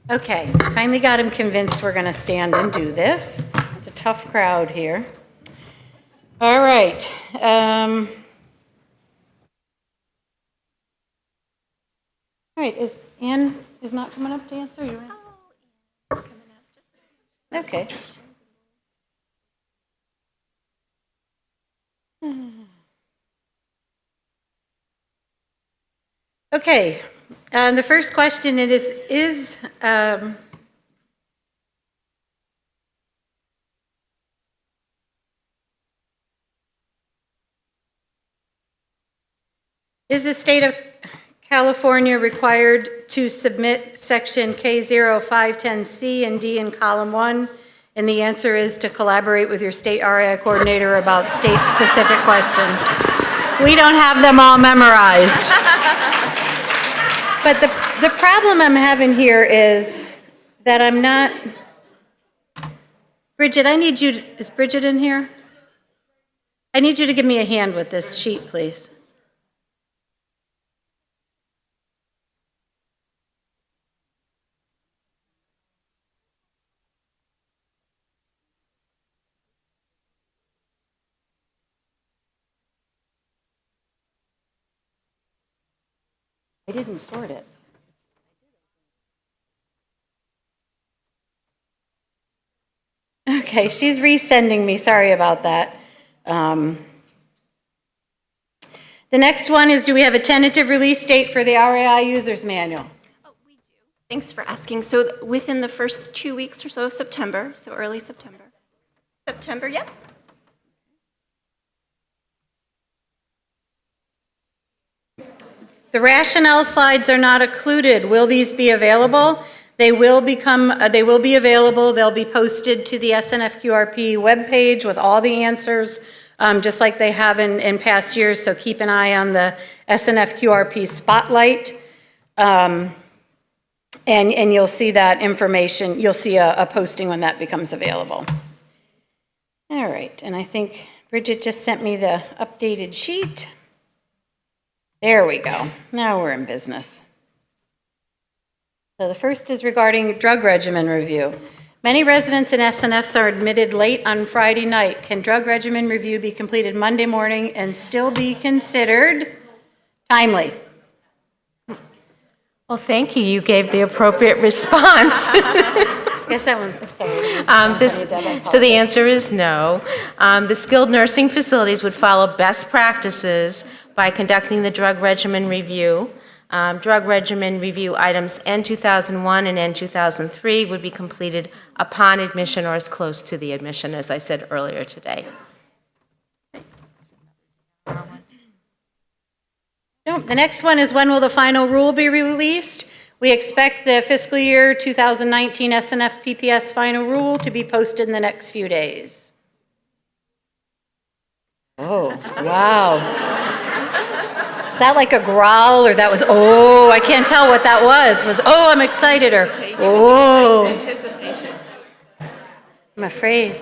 Okay, finally got him convinced we're going to stand and do this. It's a tough crowd here. All right. All right, is Ann is not coming up to answer? You okay. Okay, the first question it is the state of California required to submit section K0510C and D in column 1? And the answer is to collaborate with your state RAI coordinator about state-specific questions. We don't have them all memorized. But the problem I'm having here is that I'm not, Bridget, I need you, is Bridget in here? I need you to give me a hand with this sheet, please. I didn't sort it. Okay, she's resending me. Sorry about that. The next one is, do we have a tentative release date for the RAI User's Manual? Oh, we do. Thanks for asking. So within the first 2 weeks or so of September, so early September. September, yep. The rationale slides are not included. Will these be available? They will be available. They'll be posted to the SNFQRP webpage with all the answers, just like they have in past years. So keep an eye on the SNFQRP spotlight, and you'll see that information. You'll see a posting when that becomes available. All right, and I think Bridget just sent me the updated sheet. There we go. Now we're in business. So the first is regarding drug regimen review. Many residents in SNFs are admitted late on Friday night. Can drug regimen review be completed Monday morning and still be considered timely? Well, thank you. You gave the appropriate response. I guess that one's, sorry. So the answer is no. The skilled nursing facilities would follow best practices by conducting the drug regimen review. Drug regimen review items N2001 and N2003 would be completed upon admission or as close to the admission, as I said earlier today. No, the next one is, when will the final rule be released? We expect the fiscal year 2019 SNF PPS final rule to be posted in the next few days. Oh, wow. Is that like a growl, or that was, oh, I can't tell what that was. Was, oh, I'm excited, or, oh. Anticipation. I'm afraid.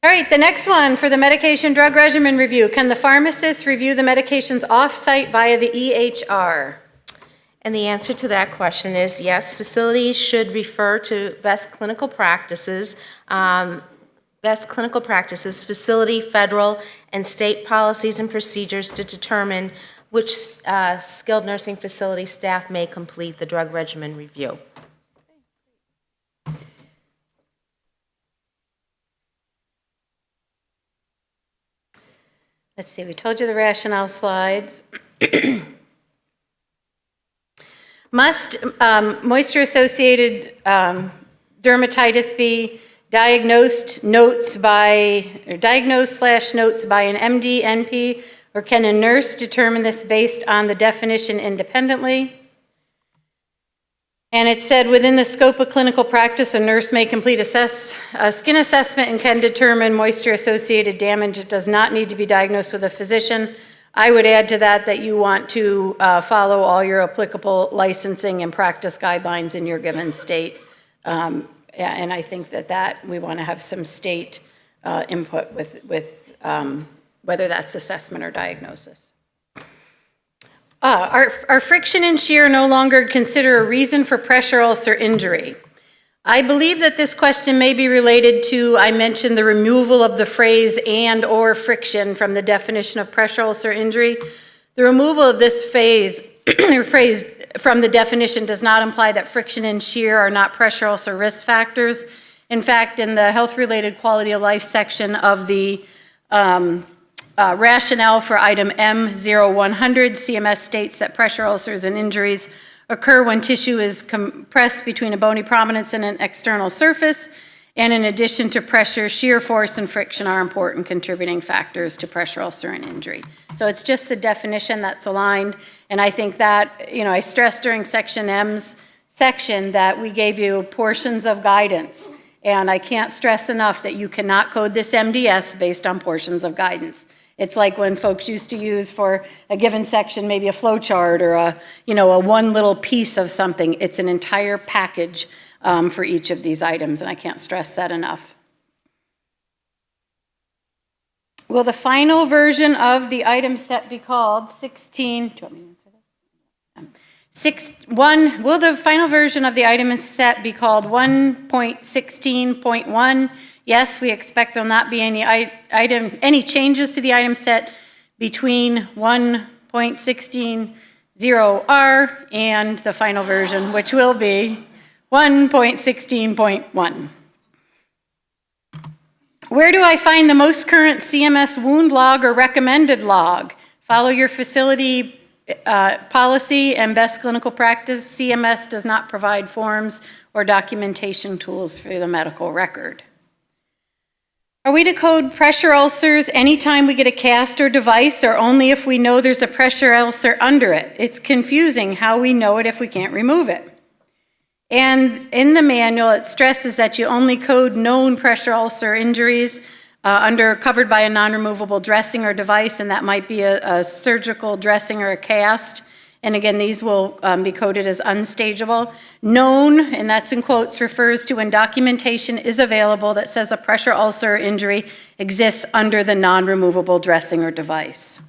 All right, the next one for the medication drug regimen review. Can the pharmacist review the medications off-site via the EHR? And the answer to that question is yes. Facilities should refer to best clinical practices, facility, federal, and state policies and procedures to determine which skilled nursing facility staff may complete the drug regimen review. Let's see, we told you the rationale slides. Must moisture-associated dermatitis be diagnosed notes by, or diagnosed/notes by an MD, NP, or can a nurse determine this based on the definition independently? And it said, within the scope of clinical practice, a nurse may complete a skin assessment and can determine moisture-associated damage. It does not need to be diagnosed with a physician. I would add to that that you want to follow all your applicable licensing and practice guidelines in your given state. And I think that we want to have some state input with whether that's assessment or diagnosis. Are friction and shear no longer considered a reason for pressure ulcer injury? I believe that this question may be related to, I mentioned the removal of the phrase and or friction from the definition of pressure ulcer injury. The removal of this phrase from the definition does not imply that friction and shear are not pressure ulcer risk factors. In fact, in the health-related quality of life section of the rationale for item M0100, CMS states that pressure ulcers and injuries occur when tissue is compressed between a bony prominence and an external surface, and in addition to pressure, shear force and friction are important contributing factors to pressure ulcer and injury. So it's just the definition that's aligned, and I think that, I stressed during section M's section that we gave you portions of guidance, and I can't stress enough that you cannot code this MDS based on portions of guidance. It's like when folks used to use for a given section, maybe a flow chart or a one little piece of something. It's an entire package for each of these items, and I can't stress that enough. Will the final version of the item set be called 16? Do you want me to answer that? Will the final version of the item set be called 1.16.1? Yes, we expect there will not be any changes to the item set between 1.16.0R and the final version, which will be 1.16.1. Where do I find the most current CMS wound log or recommended log? Follow your facility policy and best clinical practice. CMS does not provide forms or documentation tools for the medical record. Are we to code pressure ulcers anytime we get a cast or device, or only if we know there's a pressure ulcer under it? It's confusing how we know it if we can't remove it. And in the manual, it stresses that you only code known pressure ulcer injuries covered by a non-removable dressing or device, and that might be a surgical dressing or a cast. And again, these will be coded as unstageable. Known, and that's in quotes, refers to when documentation is available that says a pressure ulcer injury exists under the non-removable dressing or device.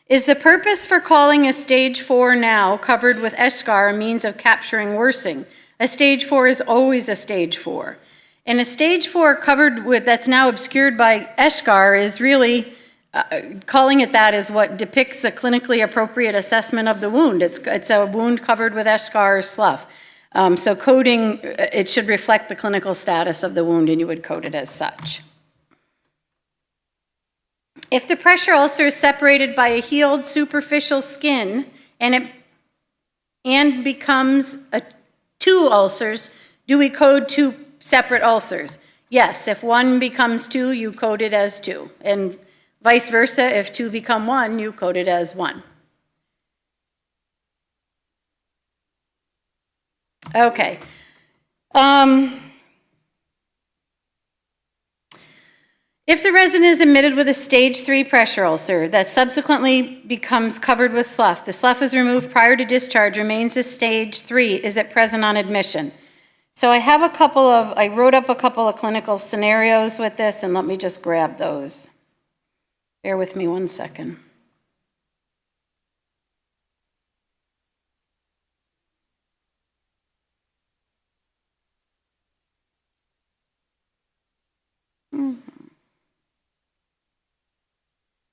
Is the purpose for calling a stage 4 now covered with eschar a means of capturing worsening? A stage 4 is always a stage 4. And a stage 4 covered with that's now obscured by eschar is really calling it that is what depicts a clinically appropriate assessment of the wound. It's a wound covered with eschar or slough. So coding, it should reflect the clinical status of the wound, and you would code it as such. If the pressure ulcer is separated by a healed superficial skin and becomes 2 ulcers, do we code 2 separate ulcers? Yes, if 1 becomes 2, you code it as 2. And vice versa, if 2 become 1, you code it as 1. Okay. If the resident is admitted with a stage 3 pressure ulcer that subsequently becomes covered with slough, the slough is removed prior to discharge, remains as stage 3, is it present on admission? So I wrote up a couple of clinical scenarios with this, and let me just grab those. Bear with me one second.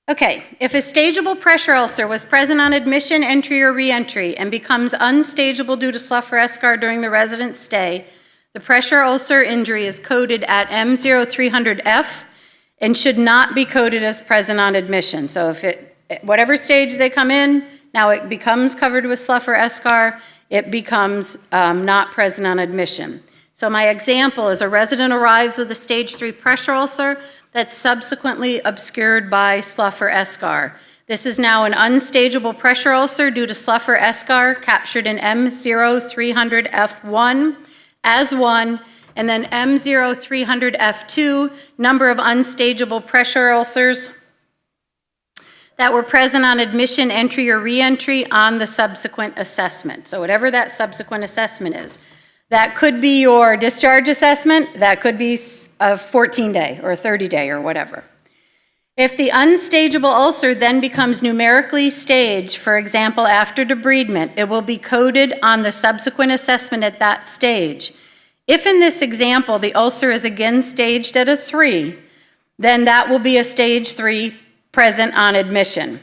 Okay, if a stageable pressure ulcer was present on admission, entry, or re-entry and becomes unstageable due to slough or eschar during the resident's stay, the pressure ulcer injury is coded at M0300F and should not be coded as present on admission. So if whatever stage they come in, now it becomes covered with slough or eschar, it becomes not present on admission. So my example is a resident arrives with a stage 3 pressure ulcer that's subsequently obscured by slough or eschar. This is now an unstageable pressure ulcer due to slough or eschar captured in M0300F1 as 1, and then M0300F2, number of unstageable pressure ulcers that were present on admission, entry, or re-entry on the subsequent assessment. So whatever that subsequent assessment is. That could be your discharge assessment, that could be a 14-day or a 30-day or whatever. If the unstageable ulcer then becomes numerically staged, for example, after debridement, it will be coded on the subsequent assessment at that stage. If in this example the ulcer is again staged at a 3, then that will be a stage 3 present on admission.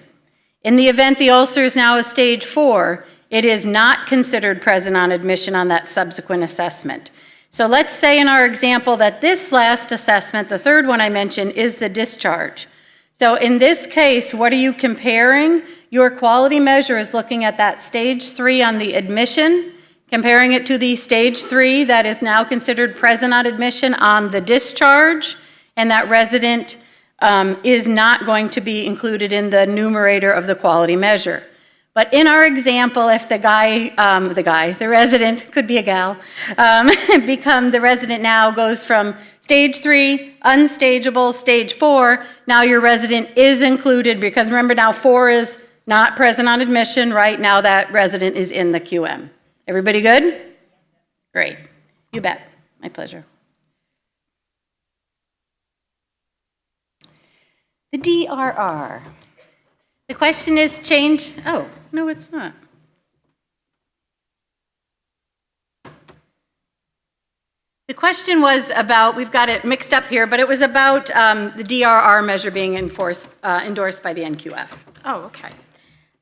In the event the ulcer is now a stage 4, it is not considered present on admission on that subsequent assessment. So let's say in our example that this last assessment, the third one I mentioned, is the discharge. So in this case, what are you comparing? Your quality measure is looking at that stage 3 on the admission, comparing it to the stage 3 that is now considered present on admission on the discharge, and that resident is not going to be included in the numerator of the quality measure. But in our example, if the resident, could be a gal, the resident now goes from stage 3, unstageable, stage 4, now your resident is included, because remember now 4 is not present on admission, right? Now that resident is in the QM. Everybody good? Great. You bet. My pleasure. The DRR. The question is change, oh, no, it's not. The question was about, we've got it mixed up here, but it was about the DRR measure being endorsed by the NQF. Oh, okay.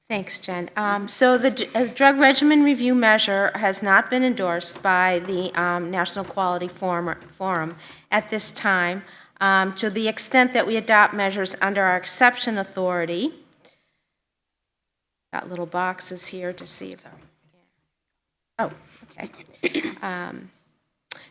Thanks, Jen. So the drug regimen review measure has not been endorsed by the National Quality Forum at this time. To the extent that we adopt measures under our exception authority, got little boxes here to see if, oh, okay.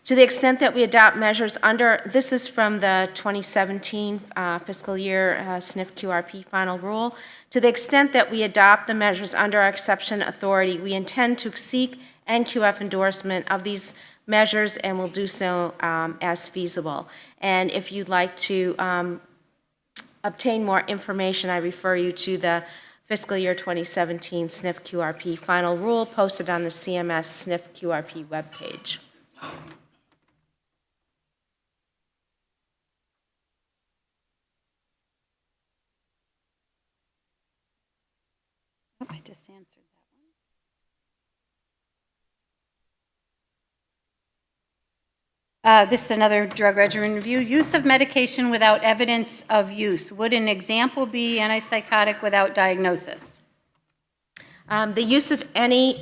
To the extent that we adopt measures under, this is from the 2017 fiscal year SNF QRP final rule. To the extent that we adopt the measures under our exception authority, we intend to seek NQF endorsement of these measures and will do so as feasible. And if you'd like to obtain more information, I refer you to the fiscal year 2017 SNF QRP final rule posted on the CMS SNF QRP webpage. Oh, I just answered that one. This is another drug regimen review. Use of medication without evidence of use. Would an example be antipsychotic without diagnosis? The use of any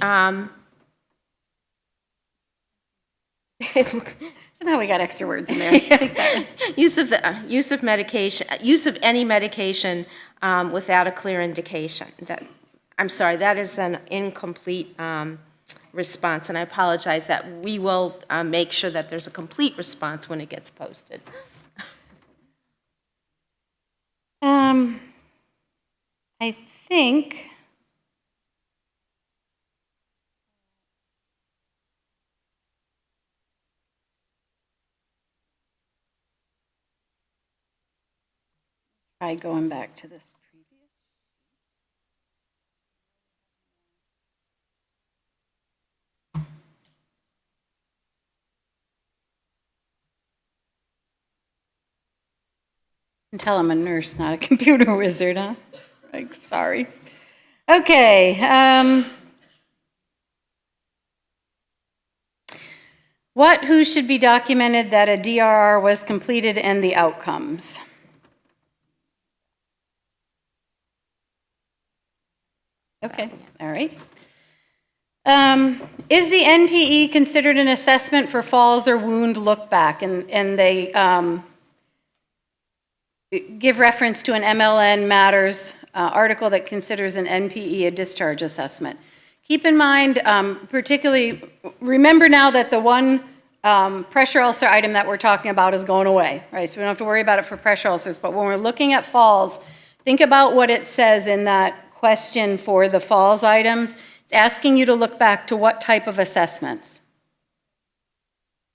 Somehow we got extra words in there. use of medication, use of any medication without a clear indication. I'm sorry, that is an incomplete response, and I apologize. That we will make sure that there's a complete response when it gets posted. I think try going back to this previous. You can tell I'm a nurse, not a computer wizard, huh? Like, sorry. Okay. Who should be documented that a DRR was completed and the outcomes? Okay, all right. Is the NPE considered an assessment for falls or wound look back? And they give reference to an MLN Matters article that considers an NPE a discharge assessment. Keep in mind, particularly, remember now that the one pressure ulcer item that we're talking about is going away, right? So we don't have to worry about it for pressure ulcers, but when we're looking at falls, think about what it says in that question for the falls items. It's asking you to look back to what type of assessments?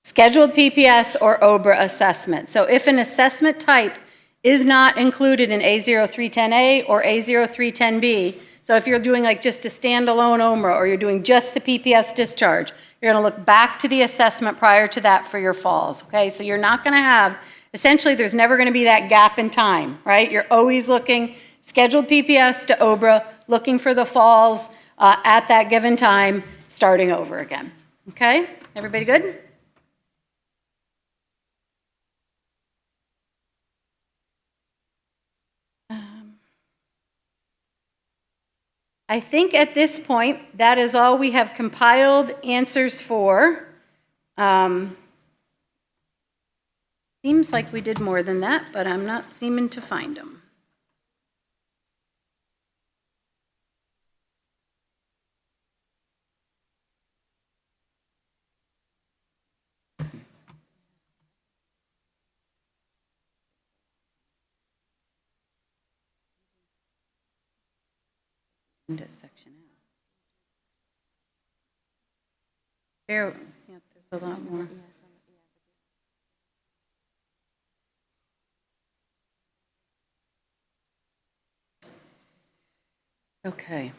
Scheduled PPS or OBRA assessment. So if an assessment type is not included in A0310A or A0310B, so if you're doing like just a standalone OMRA or you're doing just the PPS discharge, you're going to look back to the assessment prior to that for your falls, okay? So you're not going to have Essentially, there's never going to be that gap in time, right? You're always looking, scheduled PPS to OBRA, looking for the falls at that given time, starting over again. Okay? Everybody good? I think at this point, that is all we have compiled answers for. Seems like we did more than that, but I'm not seeming to find them. Section out. There, yeah, there's a lot more. Okay.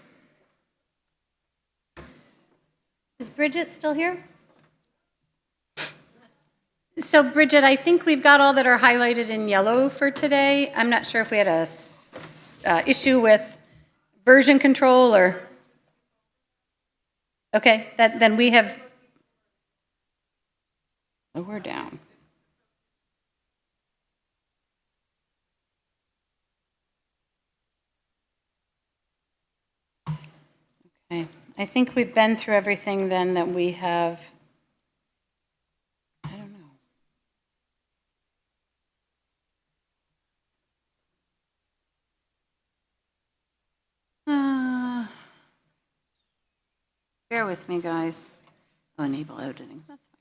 Is Bridget still here? So Bridget, I think we've got all that are highlighted in yellow for today. I'm not sure if we had a issue with version control or, okay, then we have, oh, we're down. Okay, I think we've been through everything then that we have, I don't know. Bear with me, guys. Oh, enable editing. That's my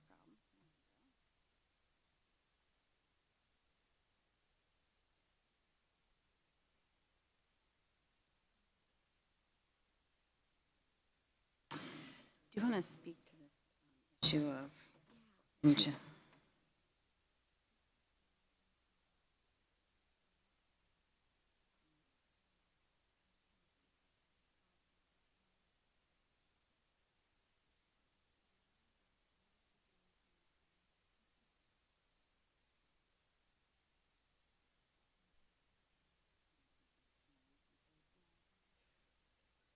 problem. Do you want to speak to this issue of?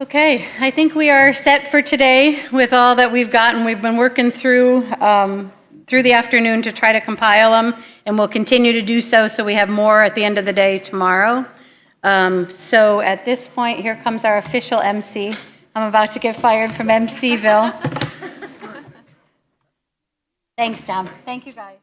Okay, I think we are set for today with all that we've gotten. We've been working through the afternoon to try to compile them, and we'll continue to do so we have more at the end of the day tomorrow. So at this point, here comes our official MC. I'm about to get fired from MCville. Thanks, Tom. Thank you, guys.